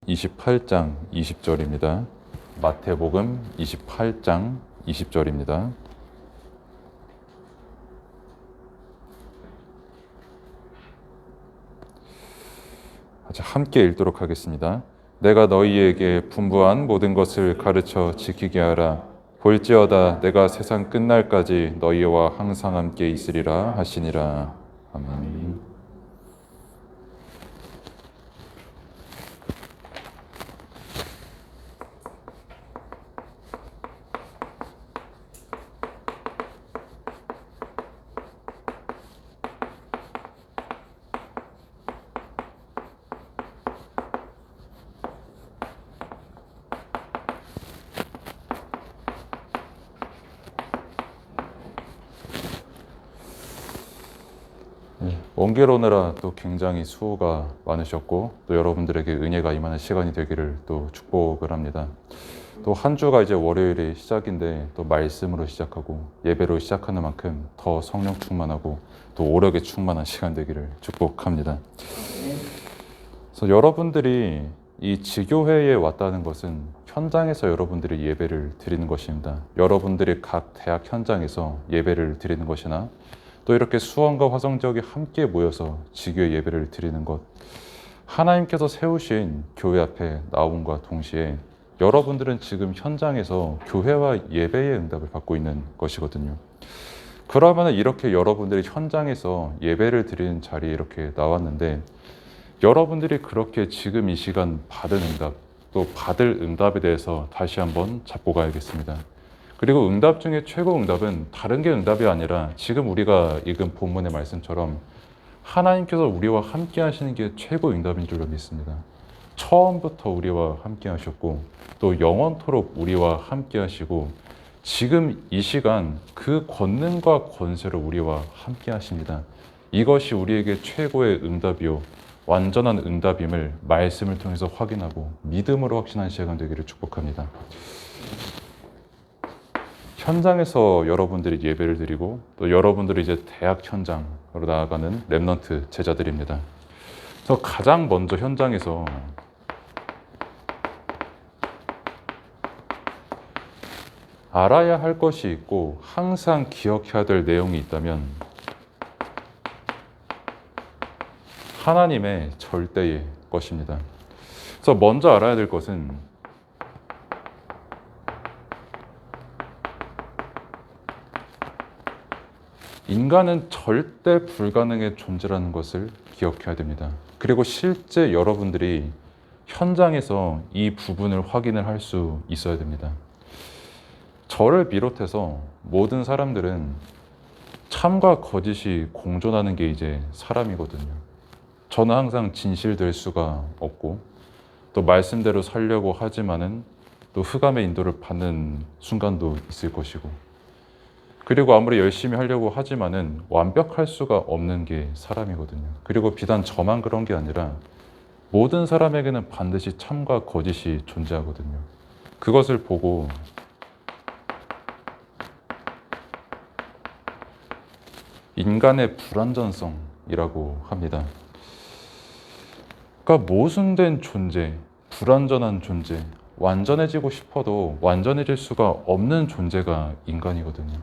28장 20절입니다. 마태복음 28장 20절입니다. 함께 읽도록 하겠습니다. 내가 너희에게 분부한 모든 것을 가르쳐 지키게 하라. 볼지어다 내가 세상 끝날까지 너희와 항상 함께 있으리라 하시니라. 아멘. 원계로 오느라 또 굉장히 수고가 많으셨고 또 여러분들에게 은혜가 임하는 시간이 되기를 또 축복을 합니다. 또 한 주가 이제 월요일이 시작인데 또 말씀으로 시작하고 예배로 시작하는 만큼 더 성령 충만하고 또 오력에 충만한 시간 되기를 축복합니다. 그래서 여러분들이 이 지교회에 왔다는 것은 현장에서 여러분들이 예배를 드리는 것입니다. 여러분들이 각 대학 현장에서 예배를 드리는 것이나 또 이렇게 수원과 화성지역이 함께 모여서 지교회 예배를 드리는 것, 하나님께서 세우신 교회 앞에 나옴과 동시에 여러분들은 지금 현장에서 교회와 예배의 응답을 받고 있는 것이거든요. 그러면 이렇게 여러분들이 현장에서 예배를 드리는 자리에 이렇게 나왔는데 여러분들이 그렇게 지금 이 시간 받은 응답, 또 받을 응답에 대해서 다시 한번 잡고 가야겠습니다. 그리고 응답 중에 최고 응답은 다른 게 응답이 아니라 지금 우리가 읽은 본문의 말씀처럼 하나님께서 우리와 함께 하시는 게 최고 응답인 줄로 믿습니다. 처음부터 우리와 함께 하셨고 또 영원토록 우리와 함께 하시고 지금 이 시간 그 권능과 권세로 우리와 함께 하십니다. 이것이 우리에게 최고의 응답이요 완전한 응답임을 말씀을 통해서 확인하고 믿음으로 확신한 시간 되기를 축복합니다. 현장에서 여러분들이 예배를 드리고 또 여러분들이 이제 대학 현장으로 나아가는 렘넌트 제자들입니다. 그래서 가장 먼저 현장에서 알아야 할 것이 있고 항상 기억해야 될 내용이 있다면 하나님의 절대의 것입니다. 그래서 먼저 알아야 될 것은 인간은 절대 불가능의 존재라는 것을 기억해야 됩니다. 그리고 실제 여러분들이 현장에서 이 부분을 확인을 할 수 있어야 됩니다. 저를 비롯해서 모든 사람들은 참과 거짓이 공존하는 게 이제 사람이거든요. 저는 항상 진실될 수가 없고 또 말씀대로 살려고 하지만은 또 흑암의 인도를 받는 순간도 있을 것이고 그리고 아무리 열심히 하려고 하지만은 완벽할 수가 없는 게 사람이거든요. 그리고 비단 저만 그런 게 아니라 모든 사람에게는 반드시 참과 거짓이 존재하거든요. 그것을 보고 인간의 불완전성이라고 합니다. 그러니까 모순된 존재, 불완전한 존재, 완전해지고 싶어도 완전해질 수가 없는 존재가 인간이거든요.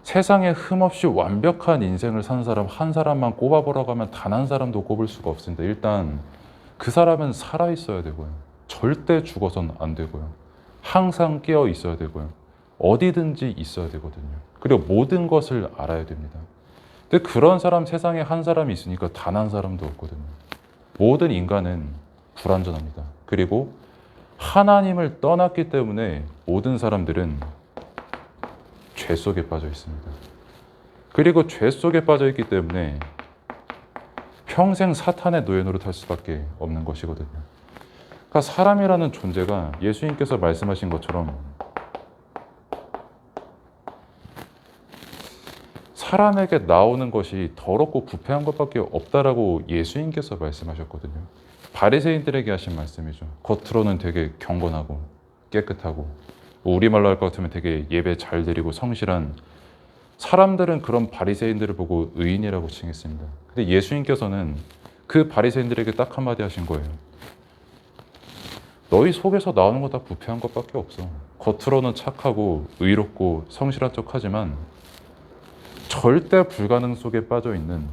세상에 흠없이 완벽한 인생을 산 사람 한 사람만 꼽아보라고 하면 단 한 사람도 꼽을 수가 없습니다. 일단 그 사람은 살아있어야 되고요. 절대 죽어서는 안 되고요. 항상 깨어 있어야 되고요. 어디든지 있어야 되거든요. 그리고 모든 것을 알아야 됩니다. 근데 그런 사람 세상에 한 사람이 있으니까 단 한 사람도 없거든요. 모든 인간은 불완전합니다. 그리고 하나님을 떠났기 때문에 모든 사람들은 죄 속에 빠져 있습니다. 그리고 죄 속에 빠져 있기 때문에 평생 사탄의 노예 노릇할 수밖에 없는 것이거든요. 그러니까 사람이라는 존재가 예수님께서 말씀하신 것처럼 사람에게 나오는 것이 더럽고 부패한 것밖에 없다라고 예수님께서 말씀하셨거든요. 바리새인들에게 하신 말씀이죠. 겉으로는 되게 경건하고 깨끗하고 우리말로 할 것 같으면 되게 예배 잘 드리고 성실한 사람들은 그런 바리새인들을 보고 의인이라고 칭했습니다. 근데 예수님께서는 그 바리새인들에게 딱 한마디 하신 거예요. 너희 속에서 나오는 거 다 부패한 것밖에 없어. 겉으로는 착하고 의롭고 성실한 척하지만 절대 불가능 속에 빠져 있는,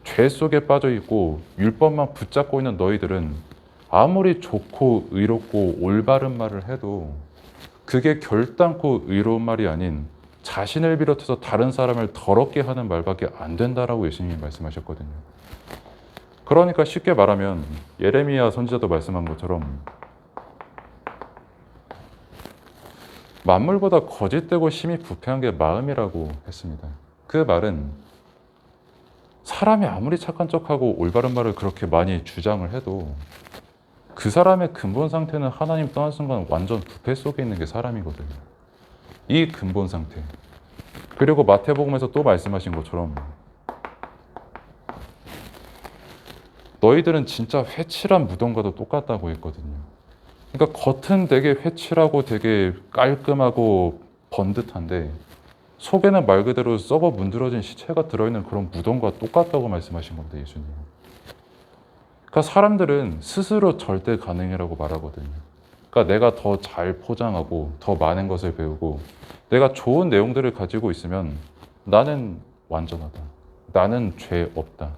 죄 속에 빠져 있고 율법만 붙잡고 있는 너희들은 아무리 좋고 의롭고 올바른 말을 해도 그게 결단코 의로운 말이 아닌 자신을 비롯해서 다른 사람을 더럽게 하는 말밖에 안 된다라고 예수님이 말씀하셨거든요. 그러니까 쉽게 말하면 예레미야 선지자도 말씀한 것처럼 만물보다 거짓되고 심히 부패한 게 마음이라고 했습니다. 그 말은 사람이 아무리 착한 척하고 올바른 말을 그렇게 많이 주장을 해도 그 사람의 근본 상태는 하나님 떠난 순간 완전 부패 속에 있는 게 사람이거든요. 이 근본 상태. 그리고 마태복음에서 또 말씀하신 것처럼 너희들은 진짜 회칠한 무덤과도 똑같다고 했거든요. 그러니까 겉은 되게 회칠하고 되게 깔끔하고 번듯한데 속에는 말 그대로 썩어 문드러진 시체가 들어있는 그런 무덤과 똑같다고 말씀하신 겁니다, 예수님. 그러니까 사람들은 스스로 절대 가능이라고 말하거든요. 그러니까 내가 더 잘 포장하고 더 많은 것을 배우고 내가 좋은 내용들을 가지고 있으면 나는 완전하다. 나는 죄 없다.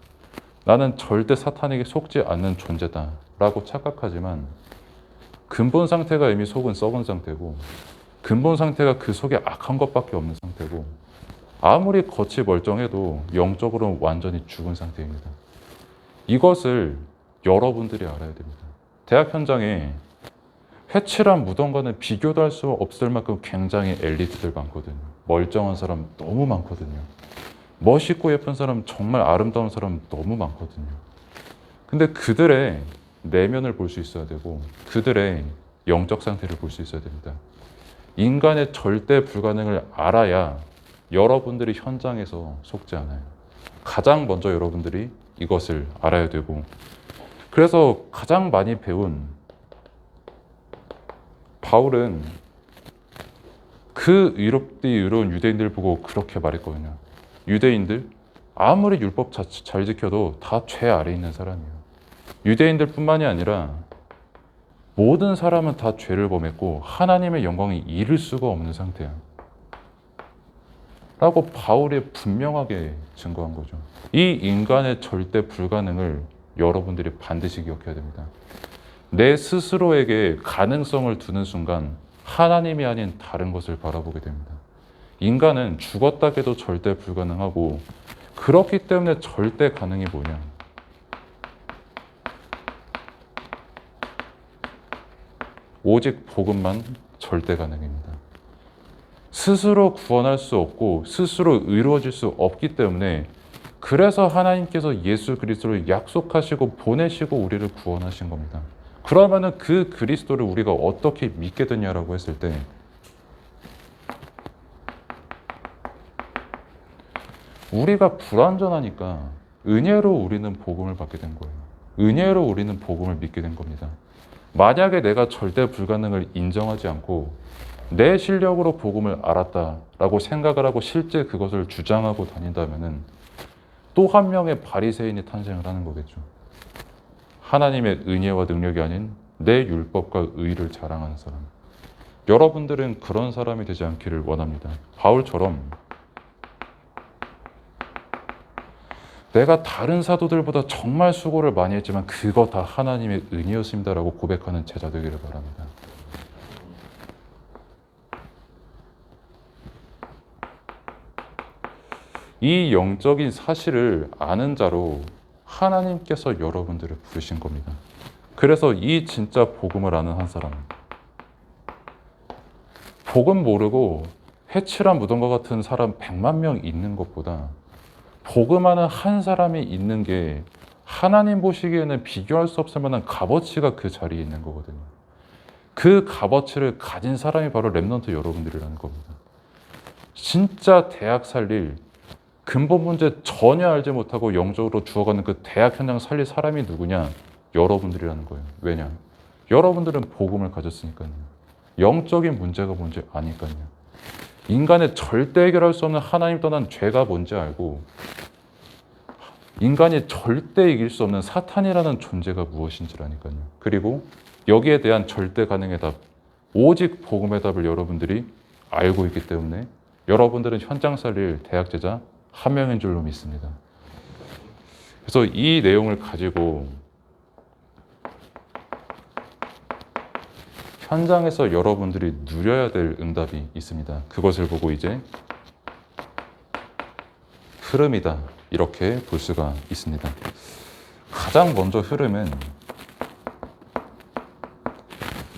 나는 절대 사탄에게 속지 않는 존재다. 라고 착각하지만 근본 상태가 이미 속은 썩은 상태고 근본 상태가 그 속에 악한 것밖에 없는 상태고 아무리 겉이 멀쩡해도 영적으로는 완전히 죽은 상태입니다. 이것을 여러분들이 알아야 됩니다. 대학 현장에 회칠한 무덤과는 비교도 할 수 없을 만큼 굉장히 엘리트들 많거든요. 멀쩡한 사람 너무 많거든요. 멋있고 예쁜 사람, 정말 아름다운 사람 너무 많거든요. 근데 그들의 내면을 볼 수 있어야 되고 그들의 영적 상태를 볼 수 있어야 됩니다. 인간의 절대 불가능을 알아야 여러분들이 현장에서 속지 않아요. 가장 먼저 여러분들이 이것을 알아야 되고 그래서 가장 많이 배운 바울은 그 의롭디 의로운 유대인들 보고 그렇게 말했거든요. 유대인들 아무리 율법 잘 지켜도 다 죄 아래 있는 사람이에요. 유대인들 뿐만이 아니라 모든 사람은 다 죄를 범했고 하나님의 영광이 이룰 수가 없는 상태야. 라고 바울이 분명하게 증거한 거죠. 이 인간의 절대 불가능을 여러분들이 반드시 기억해야 됩니다. 내 스스로에게 가능성을 두는 순간 하나님이 아닌 다른 것을 바라보게 됩니다. 인간은 죽었다 해도 절대 불가능하고 그렇기 때문에 절대 가능이 뭐냐? 오직 복음만 절대 가능입니다. 스스로 구원할 수 없고 스스로 의로워질 수 없기 때문에 그래서 하나님께서 예수 그리스도를 약속하시고 보내시고 우리를 구원하신 겁니다. 그러면은 그 그리스도를 우리가 어떻게 믿게 되냐라고 했을 때 우리가 불완전하니까 은혜로 우리는 복음을 받게 된 거예요. 은혜로 우리는 복음을 믿게 된 겁니다. 만약에 내가 절대 불가능을 인정하지 않고 내 실력으로 복음을 알았다라고 생각을 하고 실제 그것을 주장하고 다닌다면은 또 한 명의 바리새인이 탄생을 하는 거겠죠. 하나님의 은혜와 능력이 아닌 내 율법과 의를 자랑하는 사람. 여러분들은 그런 사람이 되지 않기를 원합니다. 바울처럼 내가 다른 사도들보다 정말 수고를 많이 했지만 그거 다 하나님의 은혜였습니다라고 고백하는 제자 되기를 바랍니다. 이 영적인 사실을 아는 자로 하나님께서 여러분들을 부르신 겁니다. 그래서 이 진짜 복음을 아는 한 사람, 복음 모르고 회칠한 무덤과 같은 사람 100만 명 있는 것보다 복음 아는 한 사람이 있는 게 하나님 보시기에는 비교할 수 없을 만한 값어치가 그 자리에 있는 거거든요. 그 값어치를 가진 사람이 바로 렘넌트 여러분들이라는 겁니다. 진짜 대학 살릴 근본 문제 전혀 알지 못하고 영적으로 죽어가는 그 대학 현장 살릴 사람이 누구냐? 여러분들이라는 거예요. 왜냐? 여러분들은 복음을 가졌으니까요. 영적인 문제가 뭔지 아니까요. 인간의 절대 해결할 수 없는 하나님 떠난 죄가 뭔지 알고 인간이 절대 이길 수 없는 사탄이라는 존재가 무엇인지라니까요. 그리고 여기에 대한 절대 가능의 답, 오직 복음의 답을 여러분들이 알고 있기 때문에 여러분들은 현장 살릴 대학 제자 한 명인 줄로 믿습니다. 그래서 이 내용을 가지고 현장에서 여러분들이 누려야 될 응답이 있습니다. 그것을 보고 이제 흐름이다, 이렇게 볼 수가 있습니다. 가장 먼저 흐름은,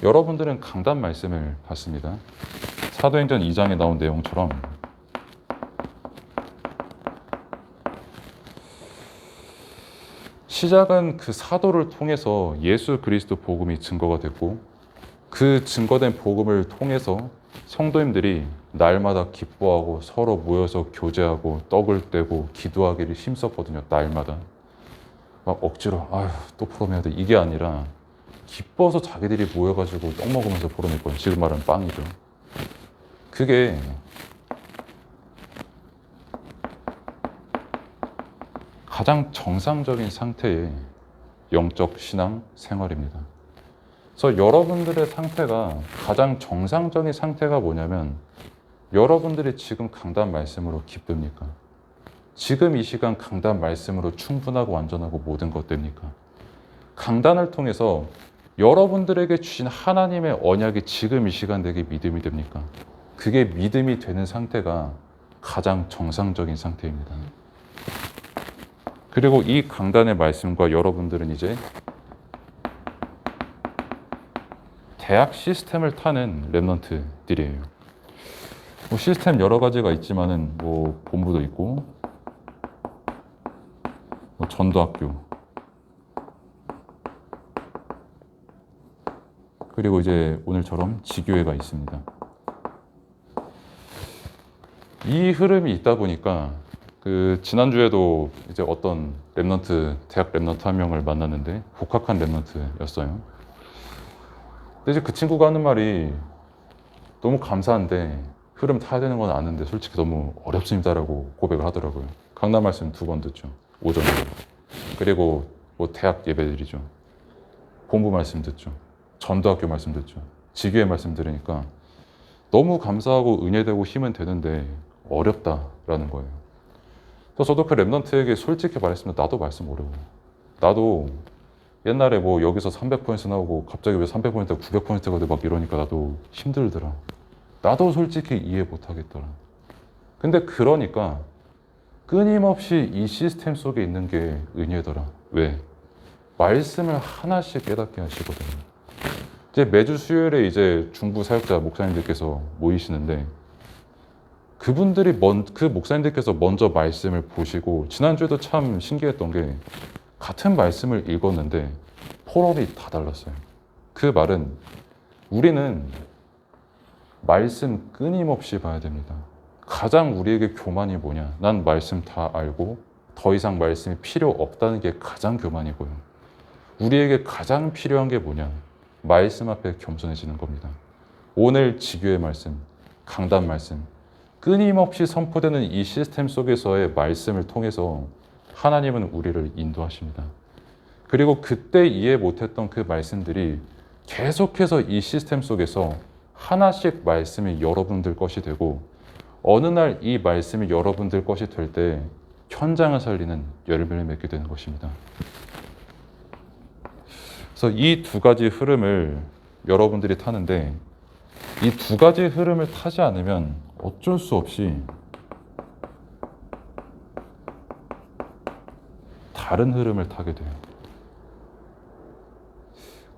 여러분들은 강단 말씀을 봤습니다. 사도행전 2장에 나온 내용처럼 시작은 그 사도를 통해서 예수 그리스도 복음이 증거가 됐고, 그 증거된 복음을 통해서 성도님들이 날마다 기뻐하고 서로 모여서 교제하고 떡을 떼고 기도하기를 힘썼거든요. 날마다 막 억지로 아휴 또 포럼해야 돼, 이게 아니라 기뻐서 자기들이 모여가지고 떡 먹으면서 포럼했거든요. 지금 말하는 빵이죠. 그게 가장 정상적인 상태의 영적 신앙 생활입니다. 그래서 여러분들의 상태가, 가장 정상적인 상태가 뭐냐면, 여러분들이 지금 강단 말씀으로 기쁩니까? 지금 이 시간 강단 말씀으로 충분하고 완전하고 모든 것 됩니까? 강단을 통해서 여러분들에게 주신 하나님의 언약이 지금 이 시간 내게 믿음이 됩니까? 그게 믿음이 되는 상태가 가장 정상적인 상태입니다. 그리고 이 강단의 말씀과 여러분들은 이제 대학 시스템을 타는 랩런트들이에요. 뭐 시스템 여러 가지가 있지만은 뭐 본부도 있고, 뭐 전도학교, 그리고 이제 오늘처럼 지교회가 있습니다. 이 흐름이 있다 보니까 그 지난주에도 이제 어떤 랩런트, 대학 랩런트 한 명을 만났는데 복학한 랩런트였어요. 근데 이제 그 친구가 하는 말이 너무 감사한데 흐름 타야 되는 건 아는데 솔직히 너무 어렵습니다라고 고백을 하더라고요. 강단 말씀 2번 듣죠. 오전에. 그리고 뭐 대학 예배드리죠. 본부 말씀 듣죠. 전도학교 말씀 듣죠. 지교회 말씀 들으니까 너무 감사하고 은혜되고 힘은 되는데 어렵다라는 거예요. 그래서 저도 그 랩런트에게 솔직히 말했습니다. 나도 말씀 어려워. 나도 옛날에 뭐 여기서 300% 나오고 갑자기 왜 300%가 900%가 돼 막 이러니까 나도 힘들더라. 나도 솔직히 이해 못 하겠더라. 근데 그러니까 끊임없이 이 시스템 속에 있는 게 은혜더라. 왜? 말씀을 하나씩 깨닫게 하시거든요. 이제 매주 수요일에 이제 중부 사역자 목사님들께서 모이시는데, 그분들이 그 목사님들께서 먼저 말씀을 보시고, 지난주에도 참 신기했던 게 같은 말씀을 읽었는데 포럼이 다 달랐어요. 그 말은 우리는 말씀 끊임없이 봐야 됩니다. 가장 우리에게 교만이 뭐냐? 난 말씀 다 알고 더 이상 말씀이 필요 없다는 게 가장 교만이고요. 우리에게 가장 필요한 게 뭐냐? 말씀 앞에 겸손해지는 겁니다. 오늘 지교의 말씀, 강단 말씀, 끊임없이 선포되는 이 시스템 속에서의 말씀을 통해서 하나님은 우리를 인도하십니다. 그리고 그때 이해 못했던 그 말씀들이 계속해서 이 시스템 속에서 하나씩 말씀이 여러분들 것이 되고, 어느 날 이 말씀이 여러분들 것이 될 때 현장을 살리는 열매를 맺게 되는 것입니다. 그래서 이 두 가지 흐름을 여러분들이 타는데, 이 두 가지 흐름을 타지 않으면 어쩔 수 없이 다른 흐름을 타게 돼요.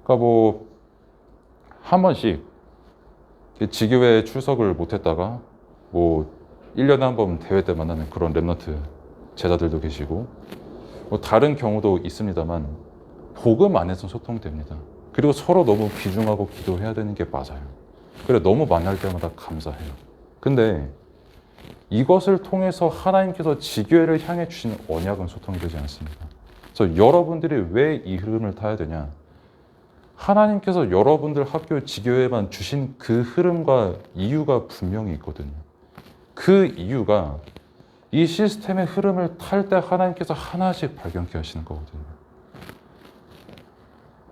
그러니까 뭐 한 번씩 지교회 출석을 못했다가 뭐 1년에 한 번 대회 때 만나는 그런 랩런트 제자들도 계시고, 뭐 다른 경우도 있습니다만 복음 안에서 소통됩니다. 그리고 서로 너무 귀중하고 기도해야 되는 게 맞아요. 그래, 너무 만날 때마다 감사해요. 근데 이것을 통해서 하나님께서 지교회를 향해 주신 언약은 소통이 되지 않습니다. 그래서 여러분들이 왜 이 흐름을 타야 되냐? 하나님께서 여러분들 학교 지교회만 주신 그 흐름과 이유가 분명히 있거든요. 그 이유가 이 시스템의 흐름을 탈 때 하나님께서 하나씩 발견케 하시는 거거든요.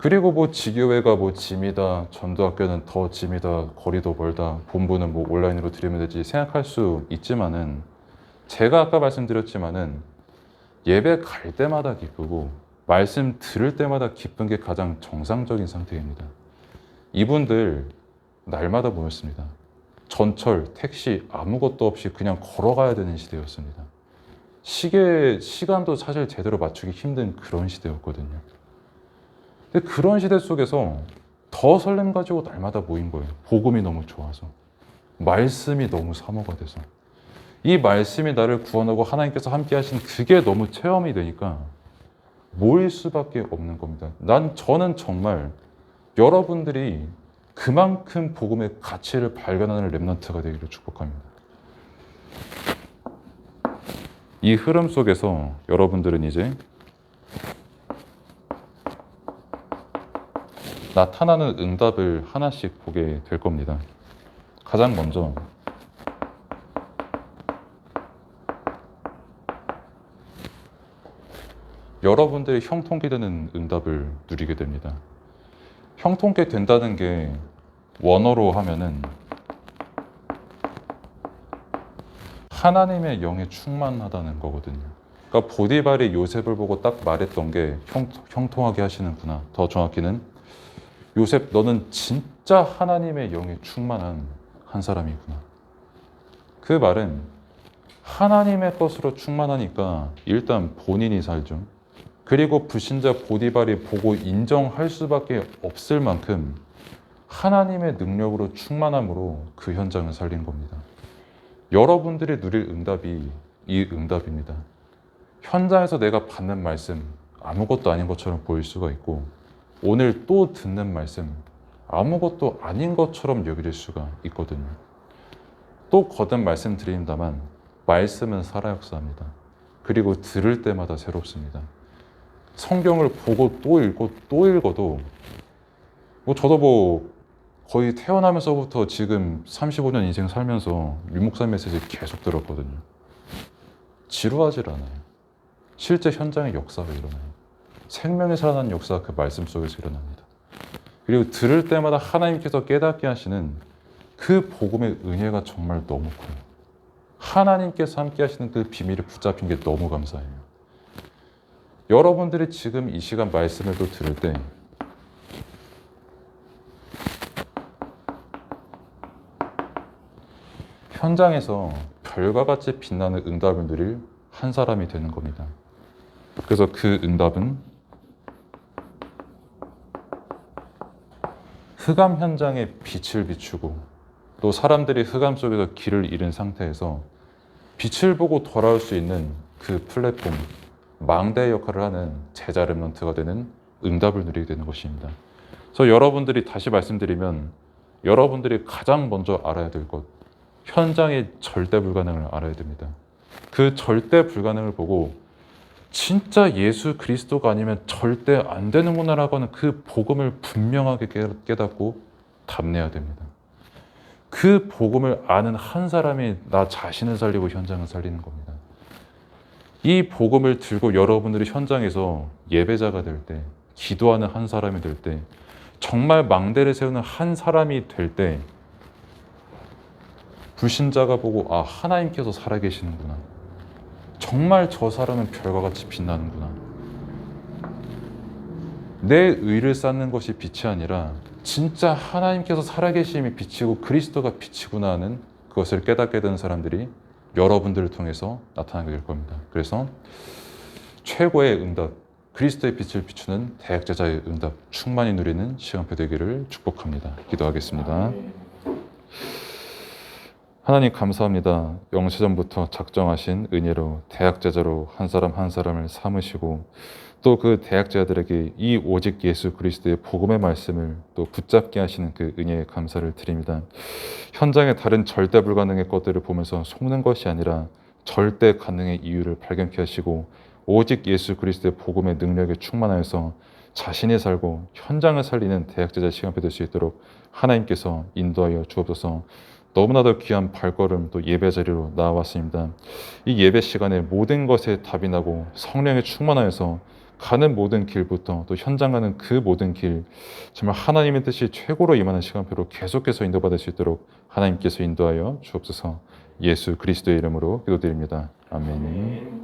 그리고 뭐 지교회가 뭐 짐이다, 전도학교는 더 짐이다, 거리도 멀다, 본부는 뭐 온라인으로 드리면 되지 생각할 수 있지만은, 제가 아까 말씀드렸지만은 예배 갈 때마다 기쁘고 말씀 들을 때마다 기쁜 게 가장 정상적인 상태입니다. 이분들 날마다 모였습니다. 전철, 택시 아무것도 없이 그냥 걸어가야 되는 시대였습니다. 시간도 사실 제대로 맞추기 힘든 그런 시대였거든요. 근데 그런 시대 속에서 더 설렘 가지고 날마다 모인 거예요. 복음이 너무 좋아서, 말씀이 너무 사모가 돼서, 이 말씀이 나를 구원하고 하나님께서 함께 하신 그게 너무 체험이 되니까 모일 수밖에 없는 겁니다. 저는 정말 여러분들이 그만큼 복음의 가치를 발견하는 렘넌트가 되기를 축복합니다. 이 흐름 속에서 여러분들은 이제 나타나는 응답을 하나씩 보게 될 겁니다. 가장 먼저 여러분들이 형통케 되는 응답을 누리게 됩니다. 형통케 된다는 게 원어로 하면은 하나님의 영에 충만하다는 거거든요. 그러니까 보디발이 요셉을 보고 딱 말했던 게 형통하게 하시는구나. 더 정확히는 요셉 너는 진짜 하나님의 영에 충만한 한 사람이구나. 그 말은 하나님의 것으로 충만하니까 일단 본인이 살죠. 그리고 불신자 보디발이 보고 인정할 수밖에 없을 만큼 하나님의 능력으로 충만함으로 그 현장을 살린 겁니다. 여러분들이 누릴 응답이 이 응답입니다. 현장에서 내가 받는 말씀 아무것도 아닌 것처럼 보일 수가 있고, 오늘 또 듣는 말씀 아무것도 아닌 것처럼 여길 수가 있거든요. 또 거듭 말씀드립니다만 말씀은 살아역사합니다. 그리고 들을 때마다 새롭습니다. 성경을 보고 또 읽고 또 읽어도 저도 거의 태어나면서부터 지금 35년 인생 살면서 유목사 메시지 계속 들었거든요. 지루하질 않아요. 실제 현장의 역사가 일어나요. 생명이 살아나는 역사가 그 말씀 속에서 일어납니다. 그리고 들을 때마다 하나님께서 깨닫게 하시는 그 복음의 은혜가 정말 너무 커요. 하나님께서 함께 하시는 그 비밀이 붙잡힌 게 너무 감사해요. 여러분들이 지금 이 시간 말씀을 또 들을 때 현장에서 별과 같이 빛나는 응답을 누릴 한 사람이 되는 겁니다. 그래서 그 응답은 흑암 현장에 빛을 비추고, 또 사람들이 흑암 속에서 길을 잃은 상태에서 빛을 보고 돌아올 수 있는 그 플랫폼, 망대의 역할을 하는 제자 렘넌트가 되는 응답을 누리게 되는 것입니다. 그래서 여러분들이, 다시 말씀드리면 여러분들이 가장 먼저 알아야 될 것, 현장의 절대 불가능을 알아야 됩니다. 그 절대 불가능을 보고 진짜 예수 그리스도가 아니면 절대 안 되는구나라고 하는 그 복음을 분명하게 깨닫고 답내야 됩니다. 그 복음을 아는 한 사람이 나 자신을 살리고 현장을 살리는 겁니다. 이 복음을 들고 여러분들이 현장에서 예배자가 될 때, 기도하는 한 사람이 될 때, 정말 망대를 세우는 한 사람이 될 때, 불신자가 보고 아, 하나님께서 살아계시는구나. 정말 저 사람은 별과 같이 빛나는구나. 내 의를 쌓는 것이 빛이 아니라 진짜 하나님께서 살아계심이 빛이고 그리스도가 빛이구나 하는 그것을 깨닫게 되는 사람들이 여러분들을 통해서 나타나게 될 겁니다. 그래서 최고의 응답, 그리스도의 빛을 비추는 대학제자의 응답 충만히 누리는 시간표 되기를 축복합니다. 기도하겠습니다. 하나님 감사합니다. 영세전부터 작정하신 은혜로 대학제자로 한 사람 한 사람을 삼으시고, 또 그 대학제자들에게 이 오직 예수 그리스도의 복음의 말씀을 또 붙잡게 하시는 그 은혜에 감사를 드립니다. 현장의 다른 절대 불가능의 것들을 보면서 속는 것이 아니라 절대 가능의 이유를 발견케 하시고, 오직 예수 그리스도의 복음의 능력에 충만하여서 자신이 살고 현장을 살리는 대학제자 시간표 될 수 있도록 하나님께서 인도하여 주옵소서. 너무나도 귀한 발걸음 또 예배 자리로 나와왔습니다. 이 예배 시간에 모든 것에 답이 나고 성령에 충만하여서 가는 모든 길부터 또 현장 가는 그 모든 길 정말 하나님의 뜻이 최고로 임하는 시간표로 계속해서 인도받을 수 있도록 하나님께서 인도하여 주옵소서. 예수 그리스도의 이름으로 기도드립니다. 아멘.